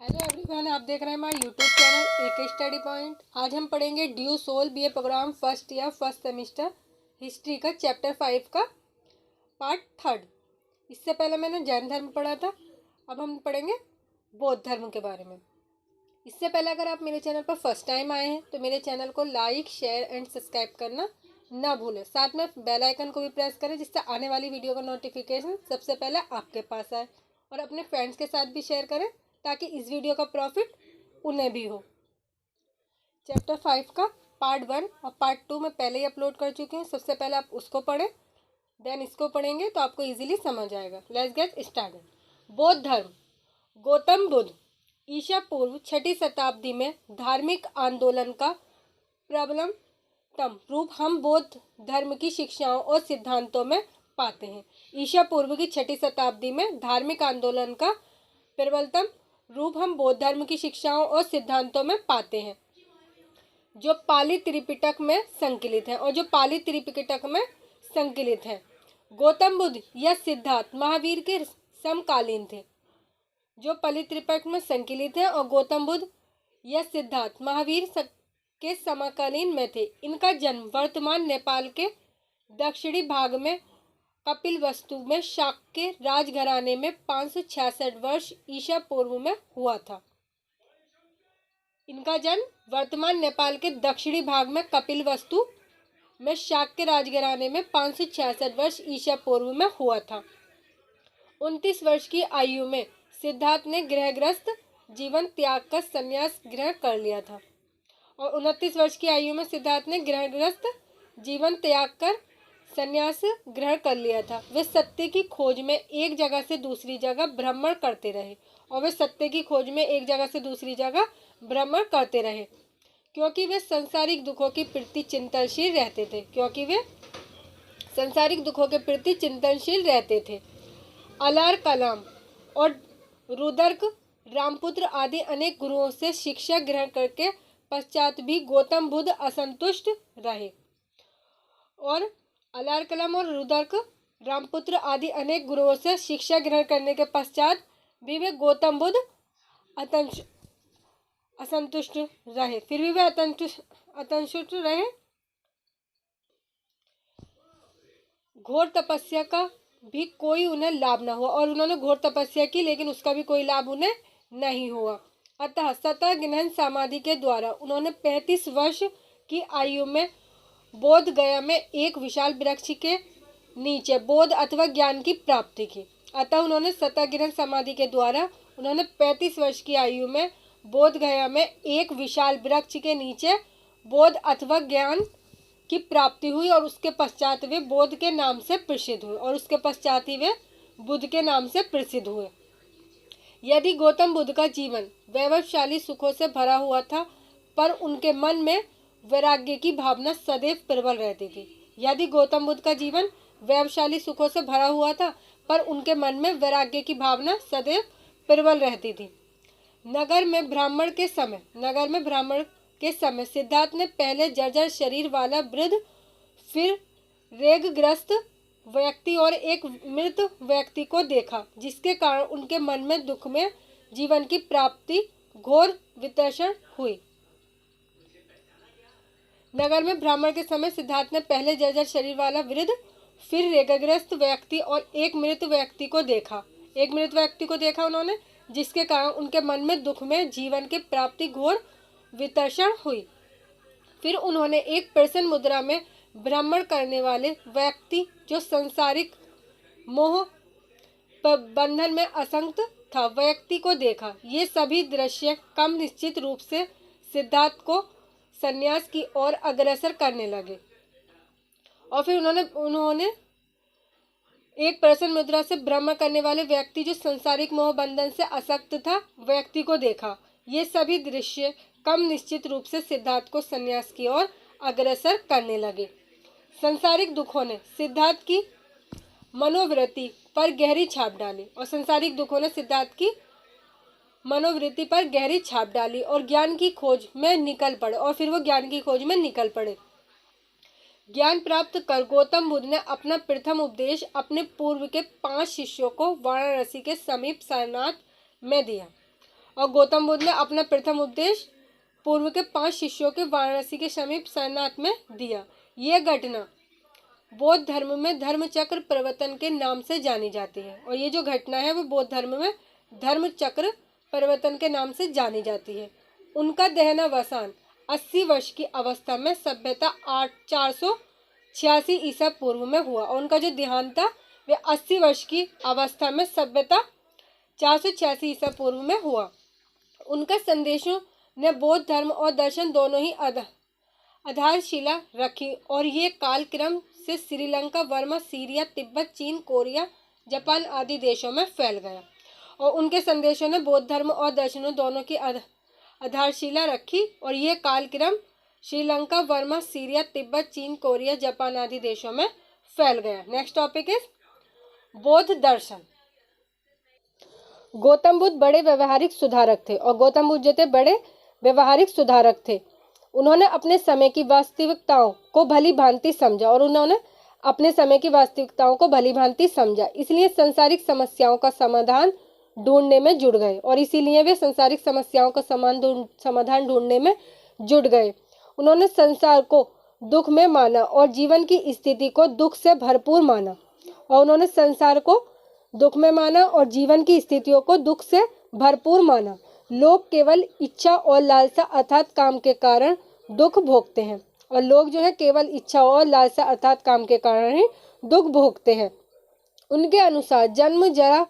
Hello everyone, आप देख रहे हैं हमारा यूट्यूब चैनल एक स्टडी पॉइंट। आज हम पढ़ेंगे DU SOL BA programme first year first semester history का चैप्टर 5 का पार्ट 3। इससे पहले मैंने जैन धर्म पढ़ा था। अब हम पढ़ेंगे बौद्ध धर्म के बारे में। इससे पहले अगर आप मेरे चैनल पर फर्स्ट टाइम आए हैं तो मेरे चैनल को लाइक शेयर एंड सब्सक्राइब करना ना भूलें। साथ में बेल आइकन को भी प्रेस करें जिससे आने वाली वीडियो का नोटिफिकेशन सबसे पहले आपके पास आए, और अपने फ्रेंड्स के साथ भी शेयर करें ताकि इस वीडियो का प्रॉफिट उन्हें भी हो। चैप्टर 5 का पार्ट 1 और पार्ट 2 में पहले ही अपलोड कर चुके हैं। सबसे पहले आप उसको पढ़ें, देन इसको पढ़ेंगे तो आपको इजीली समझ आएगा। Let's get started. बौद्ध धर्म। गौतम बुद्ध ईसा पूर्व 6वीं शताब्दी में धार्मिक आंदोलन का प्रबलतम रूप हम बौद्ध धर्म की शिक्षाओं और सिद्धांतों में पाते हैं। ईसा पूर्व की 6वीं शताब्दी में धार्मिक आंदोलन का प्रबलतम रूप हम बौद्ध धर्म की शिक्षाओं और सिद्धांतों में पाते हैं जो पाली त्रिपिटक में संकलित है। गौतम बुद्ध या सिद्धार्थ महावीर के समकालीन थे जो पाली त्रिपिटक में संकलित है, और गौतम बुद्ध या सिद्धार्थ महावीर के समकालीन में थे। इनका जन्म वर्तमान नेपाल के दक्षिणी भाग में कपिलवस्तु में शाक्य राजघराने में 566 वर्ष ईसा पूर्व में हुआ था। इनका जन्म वर्तमान नेपाल के दक्षिणी भाग में कपिलवस्तु में शाक्य राजघराने में 566 वर्ष ईसा पूर्व में हुआ था। 29 वर्ष की आयु में सिद्धार्थ ने गृहग्रस्त जीवन त्याग कर संन्यास ग्रहण कर लिया था। और 29 वर्ष की आयु में सिद्धार्थ ने गृहग्रस्त जीवन त्याग कर संन्यास ग्रहण कर लिया था। वे सत्य की खोज में एक जगह से दूसरी जगह भ्रमण करते रहे क्योंकि वे सांसारिक दुखों के प्रति चिंतनशील रहते थे। अलार कलाम और रुद्रक रामपुत्र आदि अनेक गुरुओं से शिक्षा ग्रहण करके पश्चात भी गौतम बुद्ध असंतुष्ट रहे। और अलार कलाम और रुद्रक रामपुत्र आदि अनेक गुरुओं से शिक्षा ग्रहण करने के पश्चात भी वे गौतम बुद्ध असंतुष्ट रहे। घोर तपस्या का भी कोई उन्हें लाभ न हुआ, और उन्होंने घोर तपस्या की लेकिन उसका भी कोई लाभ उन्हें नहीं हुआ। अतः सतह गहन समाधि के द्वारा उन्होंने 35 वर्ष की आयु में बोध गया में एक विशाल वृक्ष के नीचे बोध अथवा ज्ञान की प्राप्ति की। अतः उन्होंने सतह गहन समाधि के द्वारा 35 वर्ष की आयु में बोध गया में एक विशाल वृक्ष के नीचे बोध अथवा ज्ञान की प्राप्ति हुई, और उसके पश्चात वे बुद्ध के नाम से प्रसिद्ध हुए। यदि गौतम बुद्ध का जीवन वैभवशाली सुखों से भरा हुआ था, पर उनके मन में वैराग्य की भावना सदैव प्रबल रहती थी। नगर में भ्रमण के समय सिद्धार्थ ने पहले जर्जर शरीर वाला वृद्ध, फिर रोगग्रस्त व्यक्ति और एक मृत व्यक्ति को देखा, जिसके कारण उनके मन में दुख में जीवन की प्राप्ति घोर वितर्षण हुई। नगर में भ्रमण के समय सिद्धार्थ ने पहले जर्जर शरीर वाला वृद्ध, फिर रोगग्रस्त व्यक्ति और एक मृत व्यक्ति को देखा उन्होंने, जिसके कारण उनके मन में दुख में जीवन की प्राप्ति घोर वितर्षण हुई। फिर उन्होंने एक प्रसन्न मुद्रा में भ्रमण करने वाले व्यक्ति जो सांसारिक मोह बंधन में आसक्त था व्यक्ति को देखा। ये सभी दृश्य कम निश्चित रूप से सिद्धार्थ को संन्यास की ओर अग्रसर करने लगे। और फिर उन्होंने एक प्रसन्न मुद्रा से भ्रमण करने वाले व्यक्ति जो सांसारिक मोह बंधन से आसक्त था व्यक्ति को देखा। ये सभी दृश्य कम निश्चित रूप से सिद्धार्थ को संन्यास की ओर अग्रसर करने लगे। सांसारिक दुखों ने सिद्धार्थ की मनोवृत्ति पर गहरी छाप डाली और ज्ञान की खोज में निकल पड़े। ज्ञान प्राप्त कर गौतम बुद्ध ने अपना प्रथम उपदेश अपने पूर्व के 5 शिष्यों को वाराणसी के समीप सारनाथ में दिया। और गौतम बुद्ध ने अपना प्रथम उपदेश पूर्व के 5 शिष्यों के वाराणसी के समीप सारनाथ में दिया। यह घटना बौद्ध धर्म में धर्म चक्र परिवर्तन के नाम से जानी जाती है। और ये जो घटना है वो बौद्ध धर्म में धर्म चक्र परिवर्तन के नाम से जानी जाती है। उनका देहावसान 80 वर्ष की अवस्था में सभ्यता 486 ईसा पूर्व में हुआ। और उनका जो देहांत था वे 80 वर्ष की अवस्था में सभ्यता 486 ईसा पूर्व में हुआ। उनका संदेशों ने बौद्ध धर्म और दर्शन दोनों ही आधारशिला रखी और ये कालक्रम से श्रीलंका, वर्मा, सीरिया, तिब्बत, चीन, कोरिया, जापान आदि देशों में फैल गया। और उनके संदेशों ने बौद्ध धर्म और दर्शनों दोनों की आधारशिला रखी और ये कालक्रम श्रीलंका, वर्मा, सीरिया, तिब्बत, चीन, कोरिया, जापान आदि देशों में फैल गया। नेक्स्ट टॉपिक इज बौद्ध दर्शन। गौतम बुद्ध बड़े व्यवहारिक सुधारक थे और गौतम बुद्ध जो थे बड़े व्यवहारिक सुधारक थे। उन्होंने अपने समय की वास्तविकताओं को भली भांति समझा और उन्होंने अपने समय की वास्तविकताओं को भली भांति समझा, इसलिए संसारिक समस्याओं का समाधान ढूंढने में जुट गए और इसीलिए वे संसारिक समस्याओं का समाधान ढूंढने में जुट गए। उन्होंने संसार को दुख में माना और जीवन की स्थिति को दुख से भरपूर माना और उन्होंने संसार को दुख में माना और जीवन की स्थितियों को दुख से भरपूर माना। लोग केवल इच्छा और लालसा अर्थात काम के कारण दुख भोगते हैं और लोग जो है केवल इच्छा और लालसा अर्थात काम के कारण ही दुख भोगते हैं। उनके अनुसार जन्म, जरा,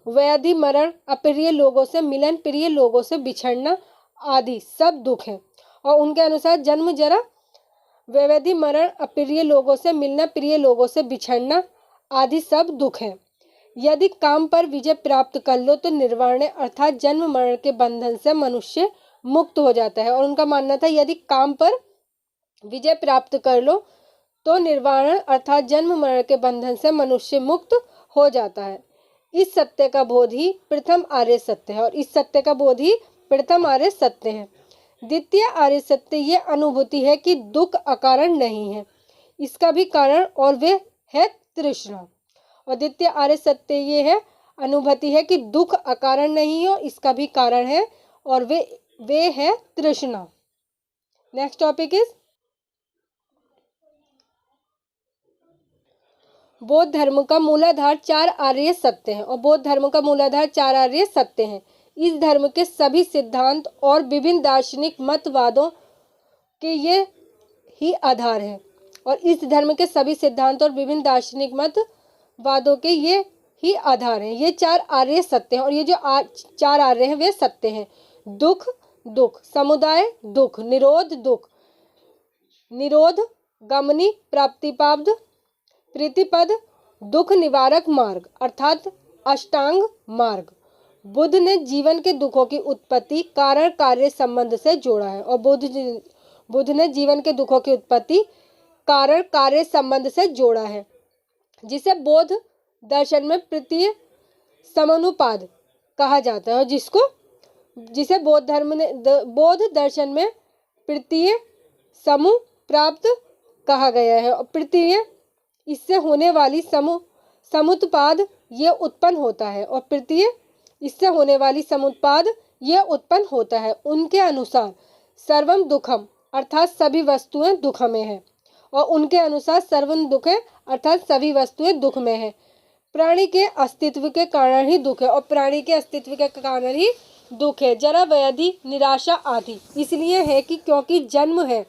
व्याधि, मरण, अप्रिय लोगों से मिलन, प्रिय लोगों से बिछड़ना आदि सब दुख है। और उनके अनुसार जन्म, जरा, व्याधि, मरण, अप्रिय लोगों से मिलना, प्रिय लोगों से बिछड़ना आदि सब दुख है। यदि काम पर विजय प्राप्त कर लो तो निर्वाण अर्थात जन्म मरण के बंधन से मनुष्य मुक्त हो जाता है। और उनका मानना था यदि काम पर विजय प्राप्त कर लो तो निर्वाण अर्थात जन्म मरण के बंधन से मनुष्य मुक्त हो जाता है। इस सत्य का बोध ही प्रथम आर्य सत्य है और इस सत्य का बोध ही प्रथम आर्य सत्य है। द्वितीय आर्य सत्य ये अनुभूति है कि दुख अकारण नहीं है, इसका भी कारण और वे है तृष्णा। और द्वितीय आर्य सत्य ये है अनुभूति है कि दुख अकारण नहीं है और इसका भी कारण है और वे है तृष्णा। नेक्स्ट टॉपिक इज बौद्ध धर्म का मूलाधार 4 आर्य सत्य हैं और बौद्ध धर्म का मूलाधार 4 आर्य सत्य हैं। इस धर्म के सभी सिद्धांत और विभिन्न दार्शनिक मतवादों के ये ही आधार हैं और इस धर्म के सभी सिद्धांत और विभिन्न दार्शनिक मतवादों के ये ही आधार हैं। ये 4 आर्य सत्य हैं और ये जो 4 आर्य हैं वे सत्य हैं। दुख दुख, समुदाय दुख, निरोध दुख, निरोध, गमनी, प्राप्तिपाद, प्रीतिपद, दुख निवारक मार्ग अर्थात अष्टांग मार्ग। बुद्ध ने जीवन के दुखों की उत्पत्ति कारण कार्य संबंध से जोड़ा है और बुद्ध ने जीवन के दुखों की उत्पत्ति कारण कार्य संबंध से जोड़ा है, जिसे बौद्ध दर्शन में प्रत्यय समानुपाद कहा जाता है और जिसे बौद्ध दर्शन में प्रत्यय समूह प्राप्त कहा गया है और प्रत्यय इससे होने वाली समुत्पाद ये उत्पन्न होता है और प्रत्यय इससे होने वाली समुत्पाद ये उत्पन्न होता है। उनके अनुसार सर्वम दुखम अर्थात सभी वस्तुएं दुख में है और उनके अनुसार सर्वम दुख है अर्थात सभी वस्तुएं दुख में है। प्राणी के अस्तित्व के कारण ही दुख है और प्राणी के अस्तित्व के कारण ही दुख है। जरा, व्याधि, निराशा आदि इसलिए है कि क्योंकि जन्म है,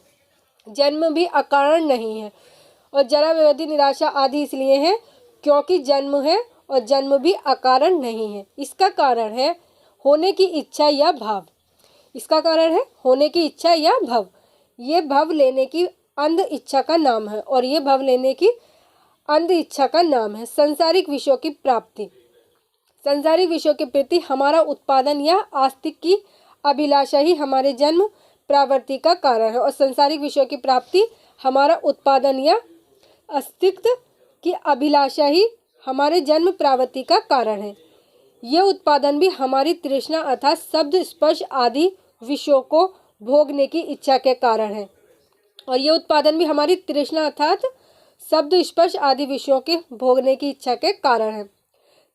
जन्म भी अकारण नहीं है और जरा, व्याधि, निराशा आदि इसलिए है क्योंकि जन्म है और जन्म भी अकारण नहीं है। इसका कारण है होने की इच्छा या भाव। इसका कारण है होने की इच्छा या भाव। ये भाव लेने की अंध इच्छा का नाम है और ये भाव लेने की अंध इच्छा का नाम है। संसारिक विषयों की प्राप्ति, संसारिक विषयों के प्रति हमारा उत्पादन या आस्तिक की अभिलाषा ही हमारे जन्म प्रवृत्ति का कारण है और संसारिक विषयों की प्राप्ति हमारा उत्पादन या अस्तित्व की अभिलाषा ही हमारे जन्म प्रवृत्ति का कारण है। यह उत्पादन भी हमारी तृष्णा अर्थात शब्द, स्पर्श आदि विषयों को भोगने की इच्छा के कारण है और यह उत्पादन भी हमारी तृष्णा अर्थात शब्द, स्पर्श आदि विषयों के भोगने की इच्छा के कारण है।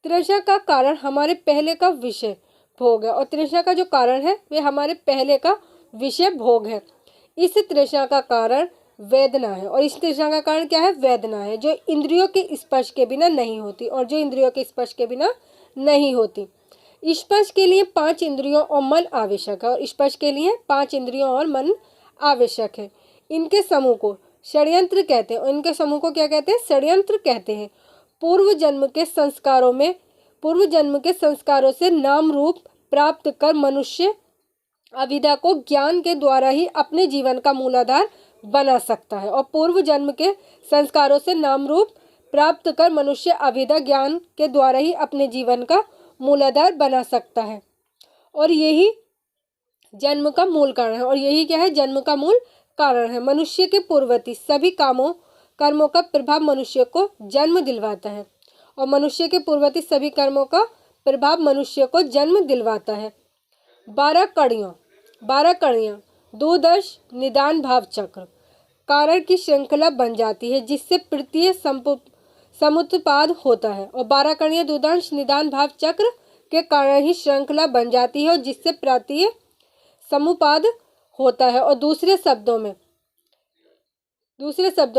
तृष्णा का कारण हमारे पहले का विषय भोग है। और तृष्णा का जो कारण है वे हमारे पहले का विषय भोग है। इस तृष्णा का कारण वेदना है। और इस तृष्णा का कारण क्या है? वेदना है, जो इंद्रियों के स्पर्श के बिना नहीं होती और जो इंद्रियों के स्पर्श के बिना नहीं होती। स्पर्श के लिए 5 इंद्रियों और मन आवश्यक है। और स्पर्श के लिए 5 इंद्रियों और मन आवश्यक है। इनके समूह को षड्यंत्र कहते हैं। और इनके समूह को क्या कहते हैं? षड्यंत्र कहते हैं। पूर्व जन्म के संस्कारों से नाम रूप प्राप्त कर मनुष्य अविद्या को ज्ञान के द्वारा ही अपने जीवन का मूलाधार बना सकता है। और पूर्व जन्म के संस्कारों से नाम रूप प्राप्त कर मनुष्य अविद्या ज्ञान के द्वारा ही अपने जीवन का मूलाधार बना सकता है। और यही जन्म का मूल कारण है। और यही क्या है? जन्म का मूल कारण है। मनुष्य के पूर्ववर्ती सभी कर्मों का प्रभाव मनुष्य को जन्म दिलवाता है। और मनुष्य के पूर्ववर्ती सभी कर्मों का प्रभाव मनुष्य को जन्म दिलवाता है। 12 कड़ियाँ दूरदर्श निदान भाव चक्र कारण की श्रृंखला बन जाती है, जिससे प्रत्यय समुत्पाद होता है। और 12 कड़ियाँ दूरदर्श निदान भाव चक्र के कारण ही श्रृंखला बन जाती है और जिससे प्रत्यय समुपाद होता है। और दूसरे शब्दों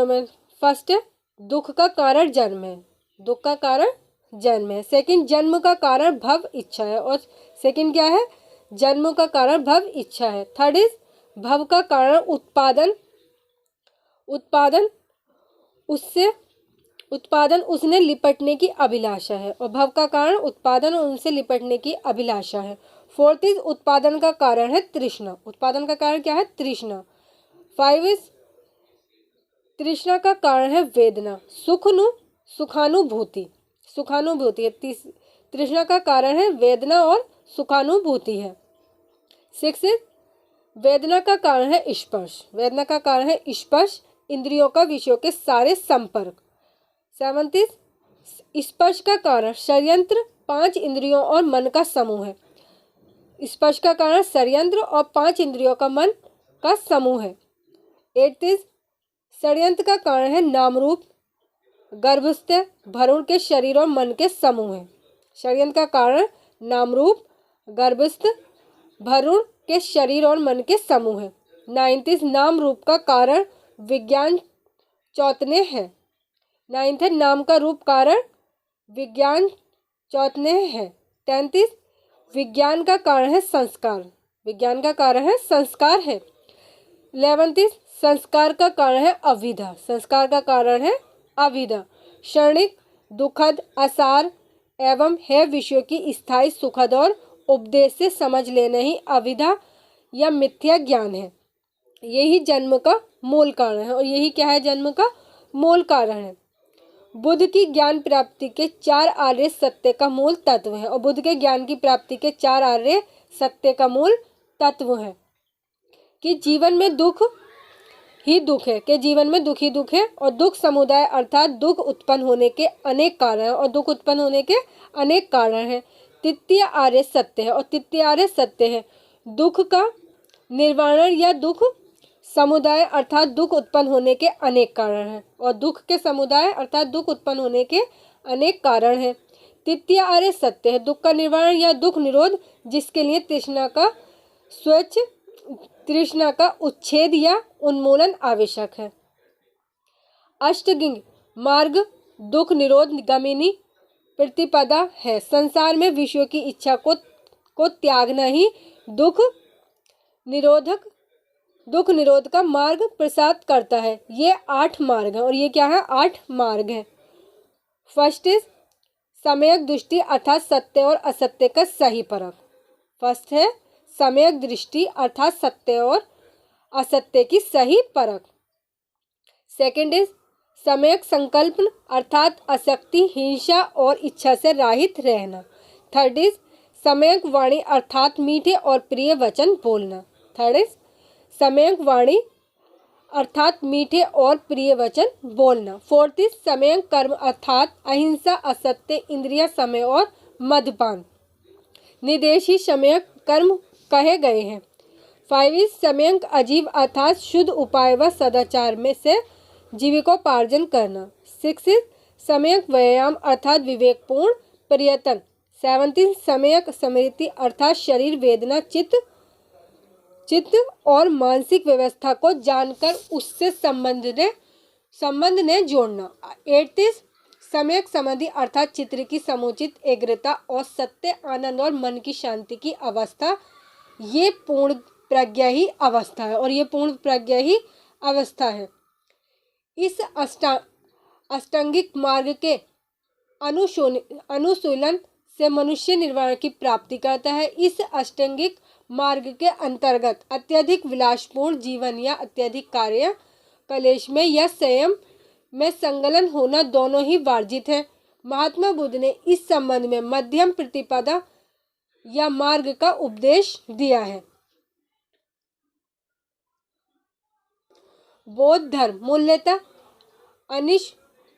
में फर्स्ट दुख का कारण जन्म है। दुख का कारण जन्म है। सेकंड जन्म का कारण भव इच्छा है। और सेकंड क्या है? जन्म का कारण भव इच्छा है। थर्ड इज भव का कारण उत्पादन उसने लिपटने की अभिलाषा है। और भव का कारण उत्पादन और उनसे लिपटने की अभिलाषा है। फोर्थ इज उत्पादन का कारण है तृष्णा। उत्पादन का कारण क्या है? तृष्णा। 5 इज तृष्णा का कारण है वेदना। सुखानुभूति है। तृष्णा का कारण है वेदना और सुखानुभूति है। 6 इज वेदना का कारण है स्पर्श। इंद्रियों का विषयों के सारे संपर्क। 7 इज स्पर्श का कारण षड्यंत्र 5 इंद्रियों और मन का समूह है। स्पर्श का कारण षड्यंत्र और 5 इंद्रियों का मन का समूह है। 8 इज षड्यंत्र का कारण है नाम रूप गर्भस्थ भ्रूण के शरीर और मन के समूह है। षड्यंत्र का कारण नाम रूप गर्भस्थ भ्रूण के शरीर और मन के समूह है। 9th इज नाम रूप का कारण विज्ञान चौतन्य है। 9th है नाम का रूप कारण विज्ञान चौतन्य है। 10th इज विज्ञान का कारण है संस्कार। 11th इज संस्कार का कारण है अविद्या। क्षणिक दुखद आसार एवं है विषयों की स्थायी सुखद और उपदेश से समझ लेना ही अविद्या या मिथ्या ज्ञान है। यही जन्म का मूल कारण है। और यही क्या है? जन्म का मूल कारण है। बुद्ध की ज्ञान प्राप्ति के 4 आर्य सत्य का मूल तत्व है। और बुद्ध के ज्ञान की प्राप्ति के 4 आर्य सत्य का मूल तत्व है कि जीवन में दुख ही दुख है। और दुख समुदाय अर्थात दुख उत्पन्न होने के अनेक कारण हैं। तृतीय आर्य सत्य है। और तृतीय आर्य सत्य है दुख का निर्वाण या दुख समुदाय अर्थात दुख उत्पन्न होने के अनेक कारण हैं। और दुख के समुदाय अर्थात दुख उत्पन्न होने के अनेक कारण हैं। तृतीय आर्य सत्य है दुख का निर्वाण या दुख निरोध, जिसके लिए तृष्णा का उच्छेद या उन्मूलन आवश्यक है। अष्टांगिक मार्ग दुख निरोध गामिनी प्रतिपदा है। संसार में विषयों की इच्छा को त्यागना ही दुख निरोध का मार्ग प्रसाद करता है। ये 8 मार्ग हैं। और ये क्या है? 8 मार्ग हैं। फर्स्ट इज सम्यक दृष्टि अर्थात सत्य और असत्य का सही परख। फर्स्ट है सम्यक दृष्टि अर्थात सत्य और असत्य की सही परख। सेकंड इज सम्यक संकल्प अर्थात आसक्ति हिंसा और इच्छा से रहित रहना। थर्ड इज सम्यक वाणी अर्थात मीठे और प्रिय वचन बोलना। थर्ड इज सम्यक वाणी अर्थात मीठे और प्रिय वचन बोलना। फोर्थ इज सम्यक कर्म अर्थात अहिंसा असत्य इंद्रिय समय और मद्यपान निदेश ही सम्यक कर्म कहे गए हैं। 5 इज सम्यक अजीव अर्थात शुद्ध उपाय व सदाचार में से जीविकोपार्जन करना। 6 इज सम्यक व्यायाम अर्थात विवेकपूर्ण प्रयत्न 17 सम्यक स्मृति अर्थात शरीर, वेदना, चित्त और मानसिक व्यवस्था को जानकर उससे संबंध ने जोड़ना। 38 सम्यक समाधि अर्थात चित्र की समुचित एकाग्रता और सत्य, आनंद और मन की शांति की अवस्था। ये पूर्ण प्रज्ञा ही अवस्था है और ये पूर्ण प्रज्ञा ही अवस्था है। इस अष्टांगिक मार्ग के अनुशीलन से मनुष्य निर्वाण की प्राप्ति करता है। इस अष्टांगिक मार्ग के अंतर्गत अत्यधिक विलासपूर्ण जीवन या अत्यधिक कार्य कलेश में या संयम में संलग्न होना दोनों ही वर्जित है। महात्मा बुद्ध ने इस संबंध में मध्यम प्रतिपदा या मार्ग का उपदेश दिया है। बौद्ध धर्म मूलतः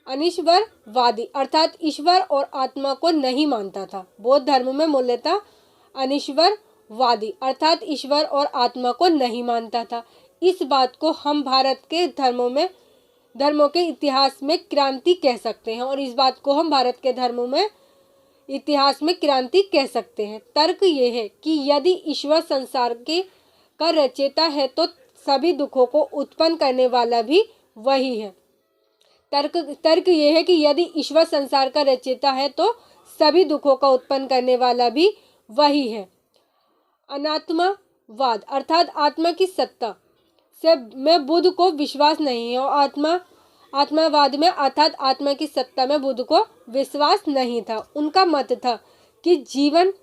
अनिश्वरवादी अर्थात ईश्वर और आत्मा को नहीं मानता था। बौद्ध धर्म में मूलतः अनिश्वरवादी अर्थात ईश्वर और आत्मा को नहीं मानता था। इस बात को हम भारत के धर्मों के इतिहास में क्रांति कह सकते हैं और इस बात को हम भारत के धर्मों में इतिहास में क्रांति कह सकते हैं। तर्क ये है कि यदि ईश्वर संसार का रचयिता है तो सभी दुखों को उत्पन्न करने वाला भी वही है। तर्क ये है कि यदि ईश्वर संसार का रचयिता है तो सभी दुखों का उत्पन्न करने वाला भी वही है। अनात्मवाद अर्थात आत्मा की सत्ता से में बुद्ध को विश्वास नहीं है और आत्मावाद में अर्थात आत्मा की सत्ता में बुद्ध को विश्वास नहीं था। उनका मत था कि जीवन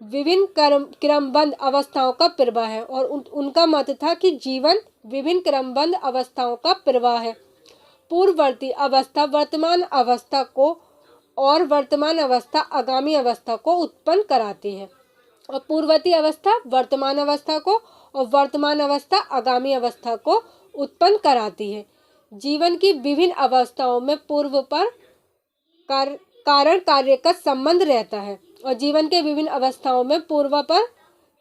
विभिन्न क्रमबद्ध अवस्थाओं का प्रवाह है और उनका मत था कि जीवन विभिन्न क्रमबद्ध अवस्थाओं का प्रवाह है। पूर्ववर्ती अवस्था वर्तमान अवस्था को और वर्तमान अवस्था आगामी अवस्था को उत्पन्न कराती है और पूर्ववर्ती अवस्था वर्तमान अवस्था को और वर्तमान अवस्था आगामी अवस्था को उत्पन्न कराती है। जीवन की विभिन्न अवस्थाओं में पूर्व पर कारण कार्य का संबंध रहता है और जीवन के विभिन्न अवस्थाओं में पूर्व पर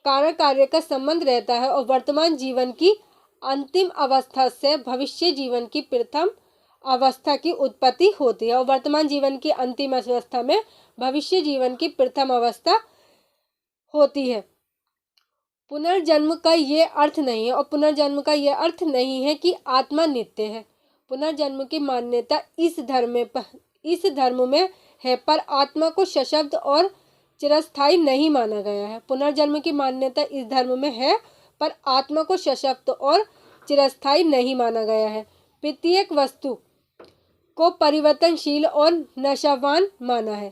कारण कार्य का संबंध रहता है और वर्तमान जीवन की अंतिम अवस्था से भविष्य जीवन की प्रथम अवस्था की उत्पत्ति होती है और वर्तमान जीवन की अंतिम अवस्था में भविष्य जीवन की प्रथम अवस्था होती है। पुनर्जन्म का ये अर्थ नहीं है और पुनर्जन्म का ये अर्थ नहीं है कि आत्मा नित्य है। पुनर्जन्म की मान्यता इस धर्म में है पर आत्मा को सशब्द और चिरस्थायी नहीं माना गया है। पुनर्जन्म की मान्यता इस धर्म में है पर आत्मा को सशब्द और चिरस्थायी नहीं माना गया है। प्रत्येक वस्तु को परिवर्तनशील और नाशवान माना है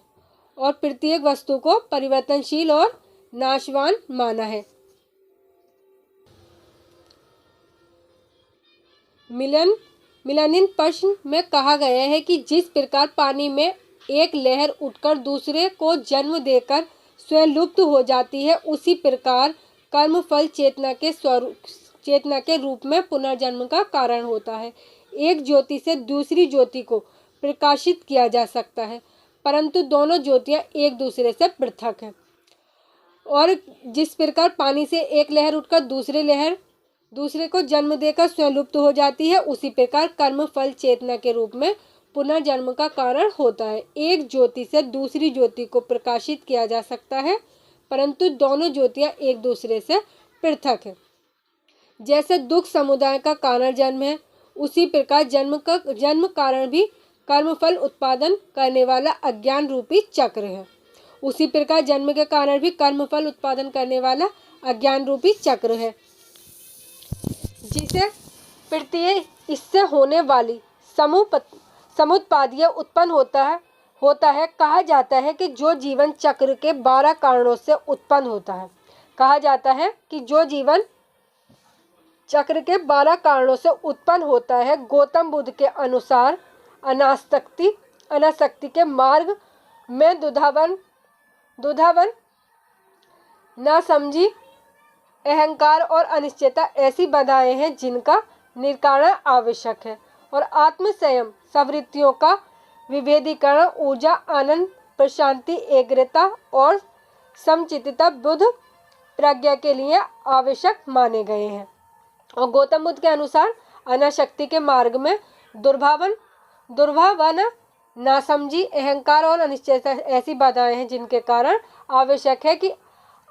और प्रत्येक वस्तु को परिवर्तनशील और नाशवान माना है। मिलनिन प्रश्न में कहा गया है कि जिस प्रकार पानी में एक लहर उठकर दूसरे को जन्म देकर स्वयं लुप्त हो जाती है, उसी प्रकार कर्मफल चेतना के रूप में पुनर्जन्म का कारण होता है। एक ज्योति से दूसरी ज्योति को प्रकाशित किया जा सकता है परंतु दोनों ज्योतियां एक दूसरे से पृथक हैं और जिस प्रकार पानी से एक लहर उठकर दूसरे को जन्म देकर स्वयं लुप्त हो जाती है, उसी प्रकार कर्म फल चेतना के रूप में पुनर्जन्म का कारण होता है। एक ज्योति से दूसरी ज्योति को प्रकाशित किया जा सकता है परंतु दोनों ज्योतियां एक दूसरे से पृथक है। जैसे दुख समुदाय का कारण जन्म है, उसी प्रकार जन्म कारण भी कर्मफल उत्पादन करने वाला अज्ञान रूपी चक्र है। उसी प्रकार जन्म के कारण भी कर्मफल उत्पादन करने वाला अज्ञान रूपी चक्र है, जिसे प्रत्येक इससे होने वाली समुत्पादीय उत्पन्न होता है। कहा जाता है कि जो जीवन चक्र के 12 कारणों से उत्पन्न होता है। कहा जाता है कि जो जीवन चक्र के 12 कारणों से उत्पन्न होता है। गौतम बुद्ध के अनुसार अनासक्ति के मार्ग में दुधावन न समझी अहंकार और अनिश्चितता ऐसी बाधाएं हैं जिनका निराकरण आवश्यक है और आत्म संयम प्रवृत्तियों का विभेदीकरण ऊर्जा आनंद प्रशांति एकाग्रता और समचित्तता बुद्ध प्रज्ञा के लिए आवश्यक माने गए हैं। और गौतम बुद्ध के अनुसार अनासक्ति के मार्ग में दुर्भावना नासमझी, अहंकार और अनिश्चयता ऐसी बाधाएं हैं जिनके कारण आवश्यक है कि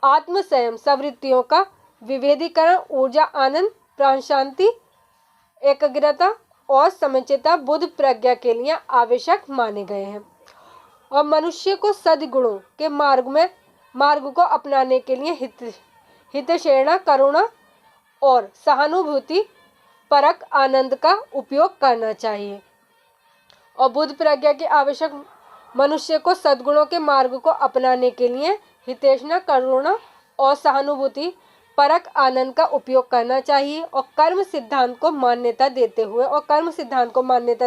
आत्म संयम, स्ववृत्तियों का विभेदीकरण, ऊर्जा, आनंद, प्राण शांति, एकाग्रता और समचित्तता बुद्ध प्रज्ञा के लिए आवश्यक माने गए हैं। और मनुष्य को सद्गुणों के मार्ग को अपनाने के लिए हितैषणा, करुणा और सहानुभूति परक आनंद का उपयोग करना चाहिए। और बुद्ध प्रज्ञा की आवश्यक मनुष्य को सद्गुणों के मार्ग को अपनाने के लिए हितैषणा, करुणा और सहानुभूति परक आनंद का उपयोग करना चाहिए। और कर्म सिद्धांत को मान्यता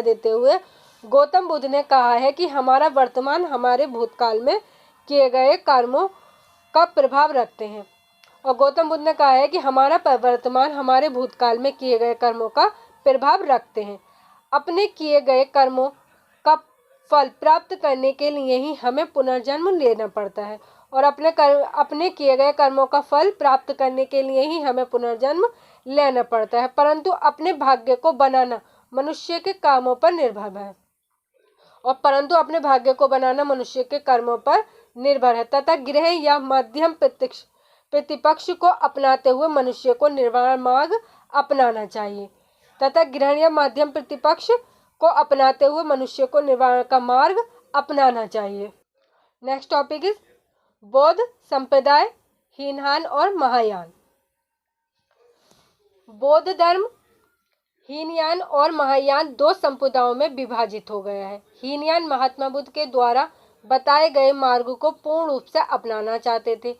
देते हुए गौतम बुद्ध ने कहा है कि हमारा वर्तमान हमारे भूतकाल में किए गए कर्मों का प्रभाव रखते हैं। और गौतम बुद्ध ने कहा है कि हमारा वर्तमान हमारे भूतकाल में किए गए कर्मों का प्रभाव रखते हैं। अपने किए गए कर्मों का फल प्राप्त करने के लिए ही हमें पुनर्जन्म लेना पड़ता है। और अपने किए गए कर्मों का फल प्राप्त करने के लिए ही हमें पुनर्जन्म लेना पड़ता है, परंतु अपने भाग्य को बनाना मनुष्य के कामों पर निर्भर है। कर्मों पर निर्भर है तथा ग्रह या मध्यम प्रतिपक्ष को अपनाते हुए मनुष्य को निर्वाण मार्ग अपनाना चाहिए। नेक्स्ट टॉपिक इज बौद्ध संप्रदाय, हीनयान और महायान। बौद्ध धर्म हीनयान और महायान दो संप्रदायों में विभाजित हो गया है। हीनयान महात्मा बुद्ध के द्वारा बताए गए मार्ग को पूर्ण रूप से अपनाना चाहते थे,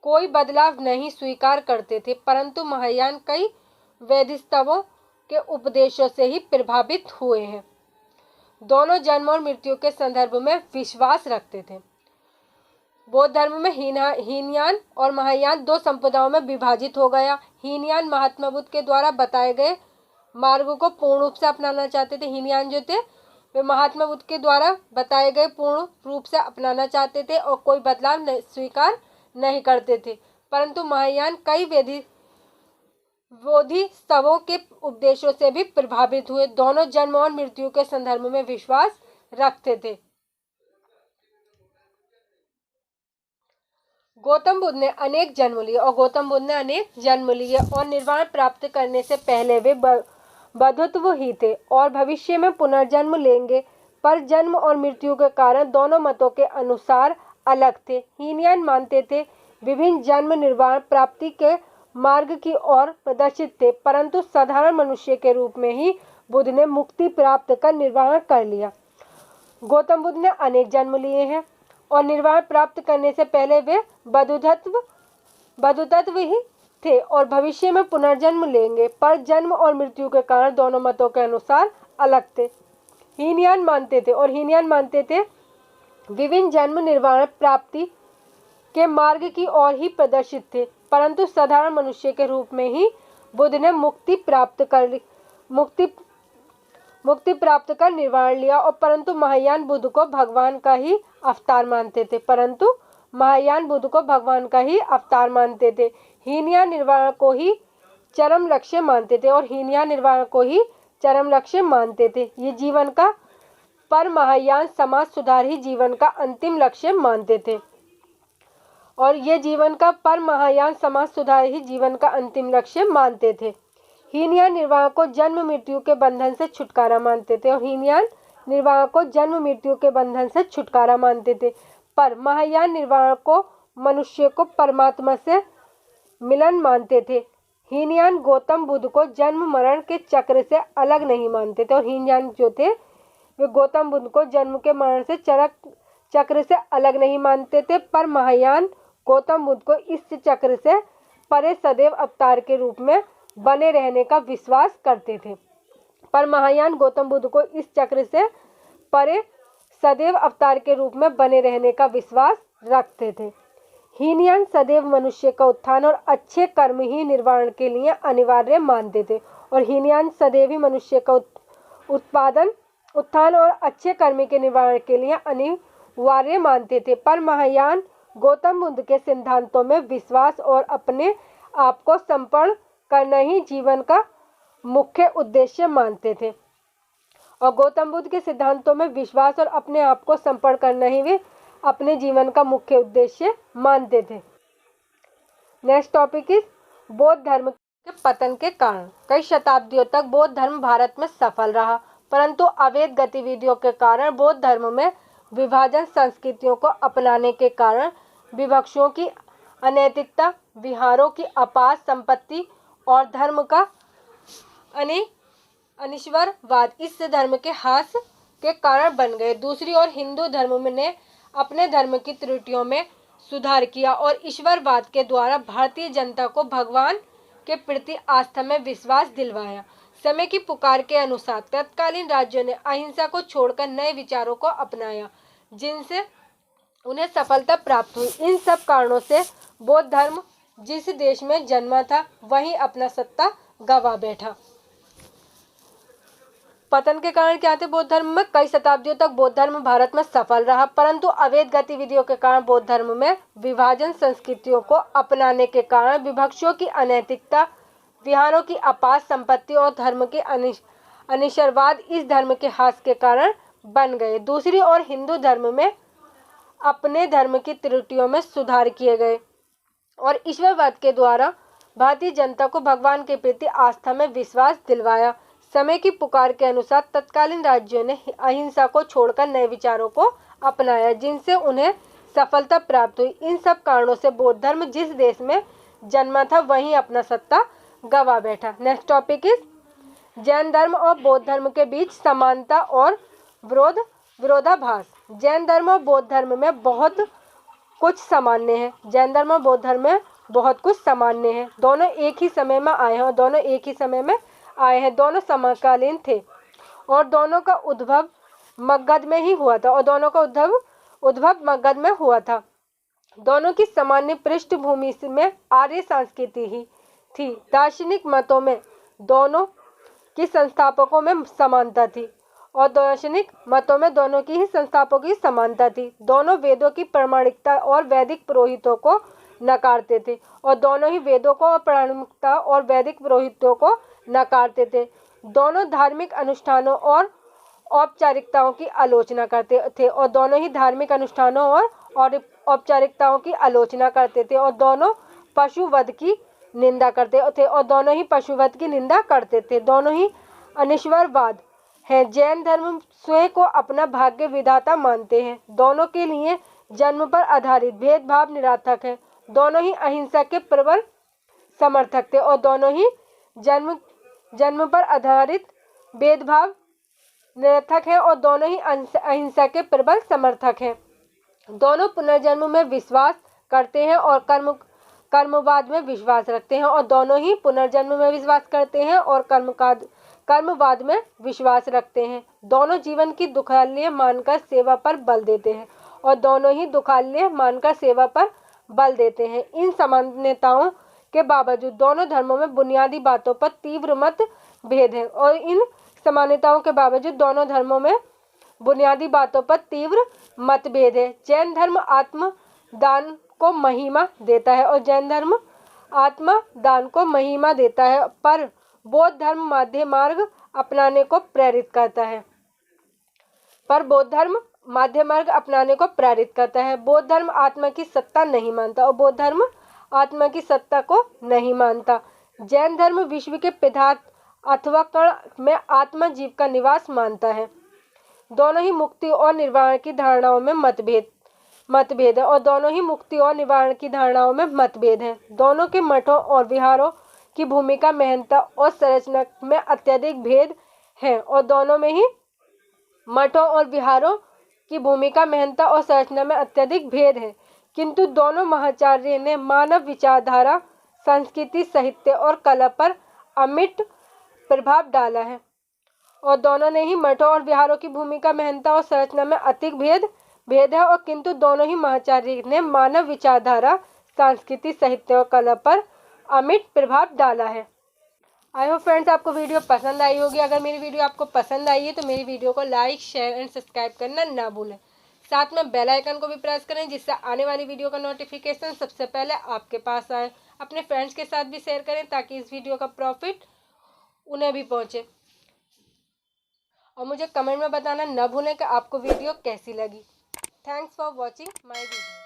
कोई बदलाव नहीं स्वीकार करते थे, परंतु महायान कई वैदिस्तवों के उपदेशों से ही प्रभावित हुए हैं। दोनों जन्म और मृत्यु के संदर्भ में विश्वास रखते थे। बौद्ध धर्म में हीनयान और महायान दो संप्रदायों में विभाजित हो गया। हीनयान महात्मा बुद्ध के द्वारा बताए गए मार्ग को पूर्ण रूप से अपनाना चाहते थे। हीनयान जो थे वे महात्मा बुद्ध के द्वारा बताए गए पूर्ण रूप से अपनाना चाहते थे और कोई बदलाव स्वीकार नहीं करते थे, परंतु महायान कई बोधिसत्वों के उपदेशों से भी प्रभावित हुए। दोनों जन्म और मृत्यु के संदर्भ में विश्वास रखते थे। गौतम बुद्ध ने अनेक जन्म लिए और निर्वाण प्राप्त करने से पहले वे बौद्धत्व ही थे और भविष्य में पुनर्जन्म लेंगे, पर जन्म और मृत्यु के कारण दोनों मतों के अनुसार अलग थे। हीनयान मानते थे विभिन्न जन्म निर्वाण प्राप्ति के मार्ग की ओर प्रदर्शित थे, परंतु साधारण मनुष्य के रूप में ही बुद्ध ने मुक्ति प्राप्त कर निर्वाण कर लिया। गौतम बुद्ध ने अनेक जन्म लिए हैं और निर्वाण प्राप्त करने से पहले वे बौद्धत्व ही थे और भविष्य में पुनर्जन्म लेंगे, पर जन्म और मृत्यु के कारण दोनों मतों के अनुसार अलग थे। हीनयान मानते थे विभिन्न जन्म निर्वाण प्राप्ति के मार्ग की ओर ही प्रदर्शित थे, परंतु साधारण मनुष्य के रूप में ही बुद्ध ने मुक्ति प्राप्त कर निर्वाण लिया। और परंतु महायान बुद्ध को भगवान का ही अवतार मानते थे। हीनयान निर्वाण को ही चरम लक्ष्य मानते थे। ये जीवन का पर महायान समाज सुधार ही जीवन का अंतिम लक्ष्य मानते थे। हीनयान निर्वाण को जन्म मृत्यु के बंधन से छुटकारा मानते थे पर महायान निर्वाण को मनुष्य को परमात्मा से मिलन मानते थे। हीनयान गौतम बुद्ध को जन्म मरण के चक्र से अलग नहीं मानते थे और हीनयान जो थे वे गौतम बुद्ध को जन्म के मरण से चक्र से अलग नहीं मानते थे, पर महायान गौतम बुद्ध को इस चक्र से परे सदैव अवतार के रूप में बने रहने का विश्वास करते थे। हीनयान सदैव मनुष्य का उत्थान और अच्छे कर्म ही निर्वाण के लिए अनिवार्य मानते थे और हीनयान सदैव ही मनुष्य का उत्थान और अच्छे कर्म के निर्वाण के लिए अनिवार्य मानते थे, पर महायान गौतम बुद्ध के सिद्धांतों में विश्वास और अपने आप को समर्पण करना ही जीवन का मुख्य उद्देश्य मानते थे। और गौतम बुद्ध के सिद्धांतों में विश्वास और अपने आप को समर्पण करना ही वे अपने जीवन का मुख्य उद्देश्य मानते थे। नेक्स्ट टॉपिक इज बौद्ध धर्म के पतन के कारण। कई शताब्दियों तक बौद्ध धर्म भारत में सफल रहा, परंतु अवैध गतिविधियों के कारण बौद्ध धर्म में विभाजन, संस्कृतियों को अपनाने के कारण विवक्षों की अनैतिकता, विहारों की अपार संपत्ति और धर्म का अनिश्वरवाद इस धर्म के ह्रास के कारण बन गए। दूसरी ओर हिंदू धर्म ने अपने धर्म की त्रुटियों में सुधार किया और ईश्वरवाद के द्वारा भारतीय जनता को भगवान के प्रति आस्था में विश्वास दिलवाया। समय की पुकार के अनुसार तत्कालीन राज्यों ने अहिंसा को छोड़कर नए विचारों को अपनाया, जिनसे उन्हें सफलता प्राप्त हुई। इन सब कारणों से बौद्ध धर्म जिस देश में जन्मा था वहीं अपना सत्ता गंवा बैठा। पतन के कारण क्या थे बौद्ध धर्म में? कई शताब्दियों तक बौद्ध धर्म भारत में सफल रहा, परंतु अवैध गतिविधियों के कारण बौद्ध धर्म में विभाजन, संस्कृतियों को अपनाने के कारण विवक्षों की अनैतिकता, विहारों की अपार संपत्ति और धर्म के अनिश्वरवाद इस धर्म के ह्रास के कारण बन गए। दूसरी ओर हिंदू धर्म में अपने धर्म की त्रुटियों में सुधार किए गए और ईश्वरवाद के द्वारा भारतीय जनता को भगवान के प्रति आस्था में विश्वास दिलवाया। समय की पुकार के अनुसार तत्कालीन राज्यों ने अहिंसा को छोड़कर नए विचारों को अपनाया, जिनसे उन्हें सफलता प्राप्त हुई। इन सब कारणों से बौद्ध धर्म जिस देश में जन्मा था वहीं अपना सत्ता गंवा बैठा। नेक्स्ट टॉपिक इज जैन धर्म और बौद्ध धर्म के बीच समानता और विरोधाभास। जैन धर्म और बौद्ध धर्म में बहुत कुछ सामान्य है। जैन धर्म और बौद्ध धर्म में बहुत कुछ सामान्य है। दोनों एक ही समय में आए हैं, दोनों समकालीन थे और दोनों का उद्भव मगध में ही हुआ था दोनों की सामान्य पृष्ठभूमि में आर्य संस्कृति ही थी। दार्शनिक मतों में दोनों की संस्थापकों में समानता थी और दोनों वेदों की प्रामाणिकता और वैदिक पुरोहितों को नकारते थे और दोनों ही वेदों को प्रामाणिकता और वैदिक पुरोहितों को नकारते थे। दोनों धार्मिक अनुष्ठानों और औपचारिकताओं की आलोचना करते थे और दोनों ही धार्मिक अनुष्ठानों और औपचारिकताओं की आलोचना करते थे और दोनों पशुवध की निंदा करते थे। दोनों ही अनिश्वरवाद है। जैन धर्म स्वयं को अपना भाग्य विधाता मानते हैं। दोनों के लिए जन्म पर आधारित भेदभाव निरर्थक है। दोनों ही अहिंसा के प्रबल समर्थक थे और दोनों ही जन्म पर आधारित भेदभाव निरर्थक है और दोनों ही अहिंसा के प्रबल समर्थक हैं। दोनों पुनर्जन्म में विश्वास करते हैं और कर्मवाद में विश्वास रखते हैं और दोनों ही पुनर्जन्म में विश्वास करते हैं और कर्मवाद में विश्वास रखते हैं। दोनों जीवन की दुखालय मानकर सेवा पर बल देते हैं और दोनों ही दुखालय मानकर सेवा पर बल देते हैं। इन समानताओं के बावजूद दोनों धर्मों में बुनियादी बातों पर तीव्र मतभेद है और इन समानताओं के बावजूद दोनों धर्मों में बुनियादी बातों पर तीव्र मतभेद है। जैन धर्म आत्मदान को महिमा देता है और जैन धर्म आत्मदान को महिमा देता है, पर बौद्ध धर्म मध्य मार्ग अपनाने को प्रेरित करता है। बौद्ध धर्म आत्मा की सत्ता नहीं मानता और बौद्ध धर्म आत्मा की सत्ता को नहीं मानता। जैन धर्म विश्व के पदार्थ अथवा कण में आत्मा जीव का निवास मानता है। दोनों ही मुक्ति और निर्वाण की धारणाओं में मतभेद है और दोनों ही मुक्ति और निवारण की धारणाओं में मतभेद है। दोनों के मठों और विहारों की भूमिका, महत्ता और संरचना में अत्यधिक भेद है और दोनों में ही मठों और विहारों की भूमिका, महत्ता और संरचना में अत्यधिक भेद है, किंतु दोनों महाचार्य ने मानव विचारधारा, संस्कृति, साहित्य और कला पर अमिट प्रभाव डाला है और दोनों ने ही मठों और विहारों की भूमिका, महत्ता और संरचना में अधिक भेद है और किंतु दोनों ही महाचार्य ने मानव विचारधारा, संस्कृति, साहित्य और कला पर अमिट प्रभाव डाला है। आई होप फ्रेंड्स आपको वीडियो पसंद आई होगी। अगर मेरी वीडियो आपको पसंद आई है तो मेरी वीडियो को लाइक, शेयर एंड सब्सक्राइब करना ना भूलें। साथ में बेल आइकन को भी प्रेस करें जिससे आने वाली वीडियो का नोटिफिकेशन सबसे पहले आपके पास आए। अपने फ्रेंड्स के साथ भी शेयर करें ताकि इस वीडियो का प्रॉफिट उन्हें भी पहुंचे। और मुझे कमेंट में बताना न भूलें कि आपको वीडियो कैसी लगी। Thanks for watching my video.